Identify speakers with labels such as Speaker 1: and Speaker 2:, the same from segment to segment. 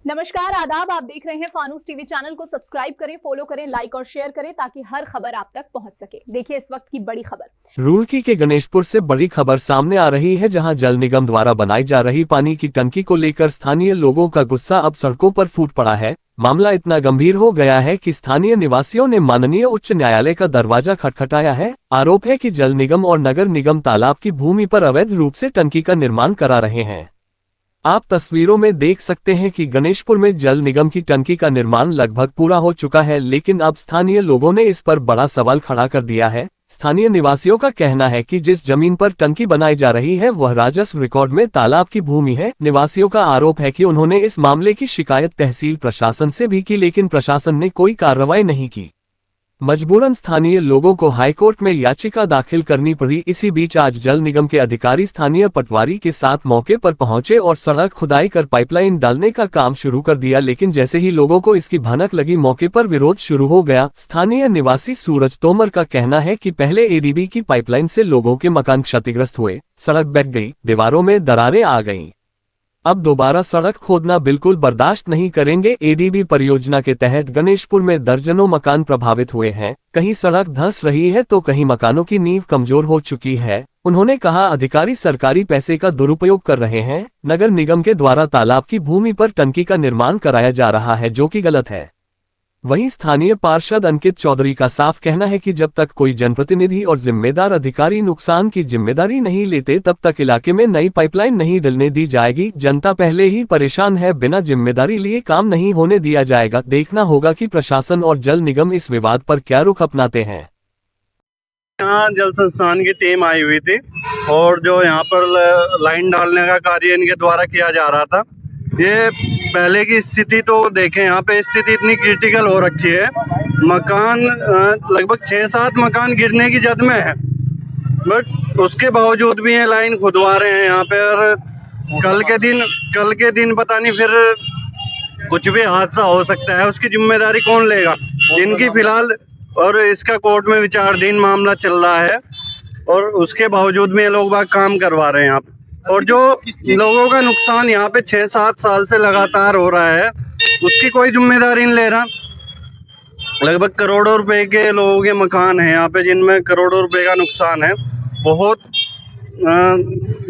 Speaker 1: नमस्कार, आदाब। आप देख रहे हैं फानूस टीवी। चैनल को सब्सक्राइब करें, फॉलो करें, लाइक और शेयर करें ताकि हर खबर आप तक पहुंच सके। देखिए इस वक्त की बड़ी खबर।
Speaker 2: रुड़की के गणेशपुर से बड़ी खबर सामने आ रही है, जहां जल निगम द्वारा बनाई जा रही पानी की टंकी को लेकर स्थानीय लोगों का गुस्सा अब सड़कों पर फूट पड़ा है। मामला इतना गंभीर हो गया है कि स्थानीय निवासियों ने माननीय उच्च न्यायालय का दरवाजा खटखटाया है। आरोप है कि जल निगम और नगर निगम तालाब की भूमि पर अवैध रूप से टंकी का निर्माण करा रहे हैं। आप तस्वीरों में देख सकते हैं कि गणेशपुर में जल निगम की टंकी का निर्माण लगभग पूरा हो चुका है, लेकिन अब स्थानीय लोगों ने इस पर बड़ा सवाल खड़ा कर दिया है। स्थानीय निवासियों का कहना है कि जिस जमीन पर टंकी बनाई जा रही है वह राजस्व रिकॉर्ड में तालाब की भूमि है। निवासियों का आरोप है कि उन्होंने इस मामले की शिकायत तहसील प्रशासन से भी की, लेकिन प्रशासन ने कोई कार्रवाई नहीं की। मजबूरन स्थानीय लोगों को हाईकोर्ट में याचिका दाखिल करनी पड़ी। इसी बीच आज जल निगम के अधिकारी स्थानीय पटवारी के साथ मौके पर पहुंचे और सड़क खुदाई कर पाइपलाइन डालने का काम शुरू कर दिया, लेकिन जैसे ही लोगों को इसकी भनक लगी, मौके पर विरोध शुरू हो गया। स्थानीय निवासी सूरज तोमर का कहना है कि पहले एडीबी की पाइपलाइन से लोगों के मकान क्षतिग्रस्त हुए, सड़क बैठ गई, दीवारों में दरारें आ गईं। अब दोबारा सड़क खोदना बिल्कुल बर्दाश्त नहीं करेंगे। एडीबी परियोजना के तहत गणेशपुर में दर्जनों मकान प्रभावित हुए हैं। कहीं सड़क धंस रही है तो कहीं मकानों की नींव कमजोर हो चुकी है। उन्होंने कहा अधिकारी सरकारी पैसे का दुरुपयोग कर रहे हैं। नगर निगम के द्वारा तालाब की भूमि पर टंकी का निर्माण कराया जा रहा है, जो कि गलत है। वहीं स्थानीय पार्षद अंकित चौधरी का साफ कहना है कि जब तक कोई जनप्रतिनिधि और जिम्मेदार अधिकारी नुकसान की जिम्मेदारी नहीं लेते तब तक इलाके में नई पाइपलाइन नहीं डलने दी जाएगी। जनता पहले ही परेशान है, बिना जिम्मेदारी लिए काम नहीं होने दिया जाएगा। देखना होगा कि प्रशासन और जल निगम इस विवाद पर क्या रुख अपनाते हैं।
Speaker 3: यहाँ जल संस्थान की टीम आई हुई थी और जो यहाँ पर लाइन डालने का कार्य इनके द्वारा किया जा रहा था। ये पहले की स्थिति तो देखें, यहाँ पे स्थिति इतनी क्रिटिकल हो रखी है। मकान लगभग 6-7 मकान गिरने की जद में है, बट उसके बावजूद भी ये लाइन खुदवा रहे हैं यहाँ पे। और कल के दिन पता नहीं फिर कुछ भी हादसा हो सकता है, उसकी जिम्मेदारी कौन लेगा इनकी फिलहाल। और इसका कोर्ट में विचाराधीन मामला चल रहा है और उसके बावजूद भी ये लोग बाग काम करवा रहे हैं यहाँ पे। और जो लोगों का नुकसान यहाँ पे 6-7 साल से लगातार हो रहा है, उसकी कोई जिम्मेदारी नहीं ले रहा। लगभग करोड़ों रुपए के लोगों के मकान हैं यहाँ पे, जिनमें करोड़ों रुपए का नुकसान है। बहुत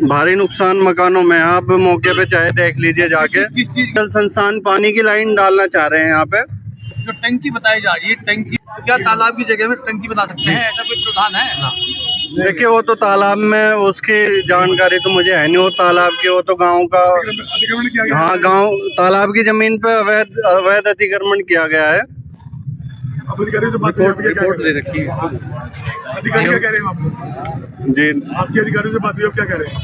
Speaker 3: भारी नुकसान मकानों में। आप मौके पे चाहे देख लीजिए जाके। जल संस्थान पानी की लाइन डालना चाह रहे हैं यहाँ पे।
Speaker 4: जो टंकी बताई जा रही है, टंकी क्या तालाब की जगह में टंकी बना सकते हैं? ऐसा कोई प्रावधान है?
Speaker 3: देखिए वो तो तालाब में उसकी जानकारी तो मुझे है नहीं। वो तालाब की, वो तो गांव का, हाँ गांव तालाब की जमीन पे अवैध अतिक्रमण किया गया है।
Speaker 4: रिपोर्ट ले रखी है। अधिकारी क्या कह रहे हैं आपको?
Speaker 3: जी
Speaker 4: आपके अधिकारी से बात हुई, अब क्या कह रहे हैं?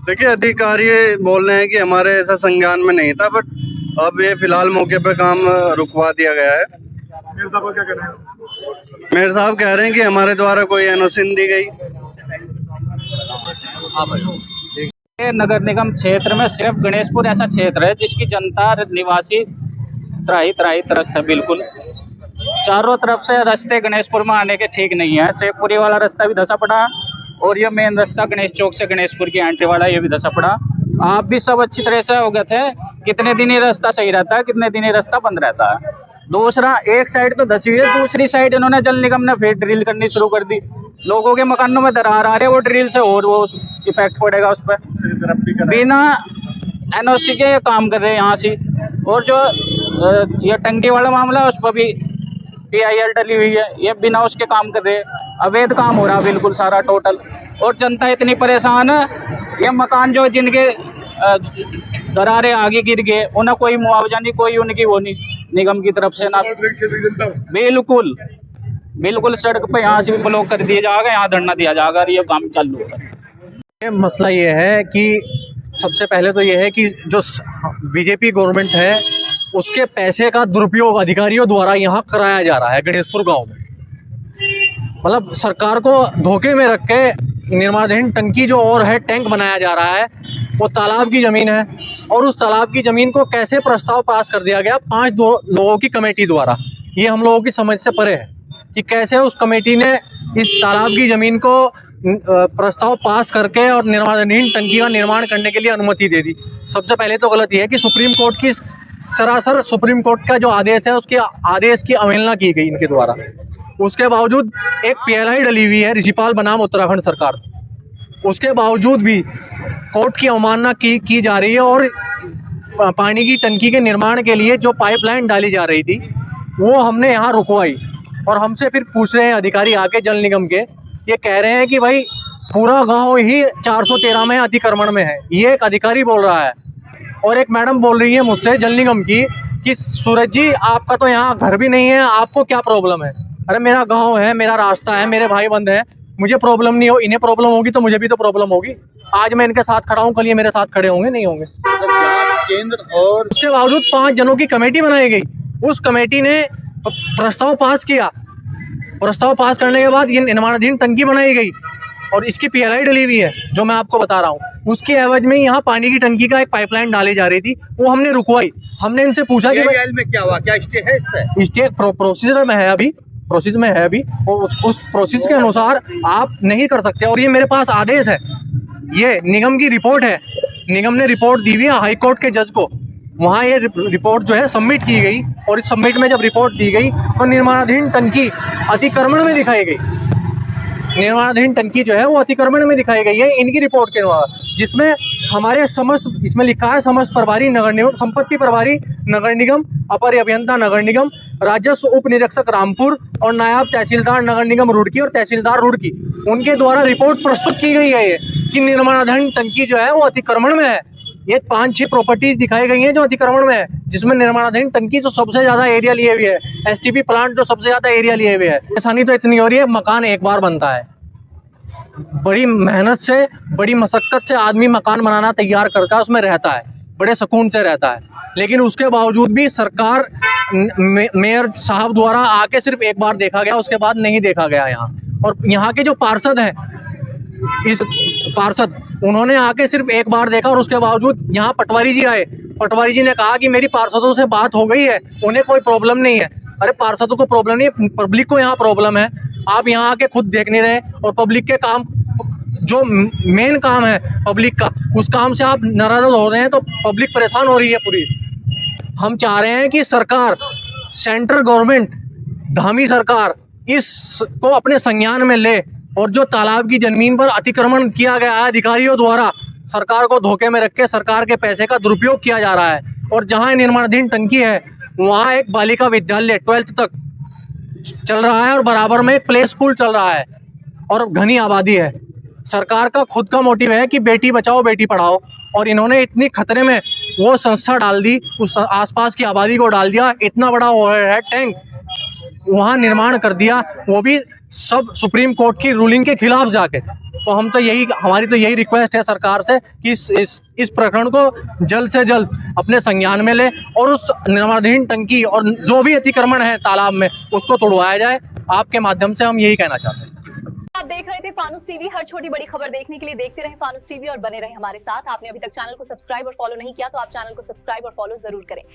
Speaker 3: देखिए अधिकारी बोल रहे हैं कि हमारे ऐसा संज्ञान में नहीं था, बट अब ये फिलहाल मौके पे काम रुकवा दिया गया है।
Speaker 4: मेयर साहब क्या कह रहे हैं?
Speaker 3: मेयर साहब कह रहे हैं कि हमारे द्वारा कोई एनओसी नहीं दी गई।
Speaker 5: नगर निगम क्षेत्र में सिर्फ गणेशपुर ऐसा क्षेत्र है जिसकी जनता निवासी त्राही त्रस्त है। बिल्कुल चारों तरफ से रास्ते गणेशपुर में आने के ठीक नहीं है। शेखपुरी वाला रास्ता भी धंसा पड़ा और ये मेन रास्ता गणेश चौक से गणेशपुर की एंट्री वाला ये भी धंसा पड़ा। आप भी सब अच्छी तरह से अवगत है कितने दिन ये रास्ता सही रहता है, कितने दिन ये रास्ता बंद रहता है। दूसरा, एक साइड तो धसी हुई है, दूसरी साइड इन्होंने जल निगम ने फिर ड्रिल करनी शुरू कर दी। लोगों के मकानों में दरार आ रहे, वो ड्रिल से और वो इफेक्ट पड़ेगा उस पर। बिना एनओसी के ये काम कर रहे हैं यहाँ से। और जो ये टंकी वाला मामला है उस पर भी PIL डली हुई है, ये बिना उसके काम कर रहे हैं। अवैध काम हो रहा है बिल्कुल सारा टोटल। और जनता इतनी परेशान है, ये मकान जो जिनके दरारें आगे गिर गए उन्हें कोई मुआवजा नहीं, कोई उनकी वो नहीं निगम की तरफ से ना। बिल्कुल सड़क पे यहाँ से भी ब्लॉक कर दिया जाएगा, यहाँ धरना दिया जाएगा और ये काम चालू होगा।
Speaker 6: मसला ये है कि सबसे पहले तो ये है कि जो बीजेपी गवर्नमेंट है उसके पैसे का दुरुपयोग अधिकारियों द्वारा यहाँ कराया जा रहा है गणेशपुर गांव में। मतलब सरकार को धोखे में रख के निर्माणाधीन टंकी जो और है टैंक बनाया जा रहा है, वो तालाब की ज़मीन है। और उस तालाब की ज़मीन को कैसे प्रस्ताव पास कर दिया गया 5 लोगों की कमेटी द्वारा, ये हम लोगों की समझ से परे है कि कैसे उस कमेटी ने इस तालाब की ज़मीन को प्रस्ताव पास करके और निर्माणाधीन टंकी का निर्माण करने के लिए अनुमति दे दी। सबसे पहले तो गलत ये है कि सुप्रीम कोर्ट की सरासर सुप्रीम कोर्ट का जो आदेश है उसके आदेश की अवहेलना की गई इनके द्वारा। उसके बावजूद एक PLI डली हुई है ऋषिपाल बनाम उत्तराखंड सरकार, उसके बावजूद भी कोर्ट की अवमानना की जा रही है और पानी की टंकी के निर्माण के लिए जो पाइपलाइन डाली जा रही थी वो हमने यहाँ रुकवाई। और हमसे फिर पूछ रहे हैं अधिकारी आके जल निगम के, ये कह रहे हैं कि भाई पूरा गांव ही 413 में अतिक्रमण में है, ये एक अधिकारी बोल रहा है। और एक मैडम बोल रही है मुझसे जल निगम की कि सूरज जी आपका तो यहाँ घर भी नहीं है, आपको क्या प्रॉब्लम है? अरे मेरा गांव है, मेरा रास्ता है, मेरे भाई बंद है, मुझे प्रॉब्लम नहीं हो, इन्हें प्रॉब्लम होगी तो मुझे भी तो प्रॉब्लम होगी। आज मैं इनके साथ खड़ा हूँ, कल ये मेरे साथ खड़े होंगे, नहीं होंगे।
Speaker 4: केंद्र और
Speaker 6: उसके बावजूद 5 जनों की कमेटी बनाई गई, उस कमेटी ने प्रस्ताव पास किया, प्रस्ताव पास करने के बाद ये निर्माणाधीन टंकी बनाई गई और इसकी PLI डली हुई है जो मैं आपको बता रहा हूँ। उसके एवज में यहाँ पानी की टंकी का एक पाइपलाइन डाली जा रही थी, वो हमने रुकवाई। हमने इनसे पूछा कि
Speaker 4: PLI में क्या हुआ, क्या स्टे है इस पे?
Speaker 6: स्टे प्रोसीजर में है अभी, प्रोसेस में है अभी, और उस प्रोसेस के अनुसार आप नहीं कर सकते। और ये मेरे पास आदेश है, ये निगम की रिपोर्ट है, निगम ने रिपोर्ट दी हुई है हाई कोर्ट के जज को, वहाँ ये रिपोर्ट जो है सबमिट की गई। और इस सबमिट में जब रिपोर्ट दी गई तो निर्माणाधीन टंकी अतिक्रमण में दिखाई गई, निर्माणाधीन टंकी जो है वो अतिक्रमण में दिखाई गई है इनकी रिपोर्ट के द्वारा, जिसमें हमारे समस्त, इसमें लिखा है समस्त प्रभारी नगर निगम, संपत्ति प्रभारी नगर निगम, अपर अभियंता नगर निगम, राजस्व उप निरीक्षक रामपुर और नायब तहसीलदार नगर निगम रुड़की और तहसीलदार रुड़की, उनके द्वारा रिपोर्ट प्रस्तुत की गई है ये कि निर्माणाधीन टंकी जो है वो अतिक्रमण में है। ये 5-6 प्रॉपर्टीज दिखाई गई हैं जो अतिक्रमण में है, जिसमें निर्माणाधीन टंकी जो सबसे ज्यादा एरिया लिए हुए है, STP प्लांट जो सबसे ज्यादा एरिया लिए हुए है। परेशानी तो इतनी हो रही है, मकान एक बार बनता है, बड़ी मेहनत से, बड़ी मशक्कत से आदमी मकान बनाना तैयार करके उसमें रहता है, बड़े सुकून से रहता है, लेकिन उसके बावजूद भी सरकार मेयर साहब द्वारा आके सिर्फ एक बार देखा गया, उसके बाद नहीं देखा गया यहाँ। और यहाँ के जो पार्षद हैं, इस पार्षद, उन्होंने आके सिर्फ एक बार देखा और उसके बावजूद यहाँ पटवारी जी आए, पटवारी जी ने कहा कि मेरी पार्षदों से बात हो गई है, उन्हें कोई प्रॉब्लम नहीं है। अरे पार्षदों को प्रॉब्लम नहीं है, पब्लिक को यहाँ प्रॉब्लम है, आप यहाँ आके खुद देख नहीं रहे। और पब्लिक के काम, जो मेन काम है पब्लिक का, उस काम से आप नाराज हो रहे हैं, तो पब्लिक परेशान हो रही है पूरी। हम चाह रहे हैं कि सरकार, सेंट्रल गवर्नमेंट, धामी सरकार इसको अपने संज्ञान में ले और जो तालाब की जमीन पर अतिक्रमण किया गया है अधिकारियों द्वारा, सरकार को धोखे में रख के सरकार के पैसे का दुरुपयोग किया जा रहा है। और जहां निर्माणाधीन टंकी है वहां एक बालिका विद्यालय 12th तक चल रहा है और बराबर में एक प्ले स्कूल चल रहा है और घनी आबादी है। सरकार का खुद का मोटिव है कि बेटी बचाओ बेटी पढ़ाओ, और इन्होंने इतनी खतरे में वो संस्था डाल दी, उस आसपास की आबादी को डाल दिया, इतना बड़ा ओवरहेड टैंक वहाँ निर्माण कर दिया, वो भी सब सुप्रीम कोर्ट की रूलिंग के खिलाफ जाके। तो हम तो यही, हमारी तो यही रिक्वेस्ट है सरकार से कि इस प्रकरण को जल्द से जल्द अपने संज्ञान में ले और उस निर्माणाधीन टंकी और जो भी अतिक्रमण है तालाब में उसको तोड़वाया जाए। आपके माध्यम से हम यही कहना चाहते हैं।
Speaker 1: आप देख रहे थे फानूस टीवी। हर छोटी बड़ी खबर देखने के लिए देखते रहें फानूस टीवी और बने रहें हमारे साथ। आपने अभी तक चैनल को सब्सक्राइब और फॉलो नहीं किया तो आप चैनल को सब्सक्राइब और फॉलो जरूर करें।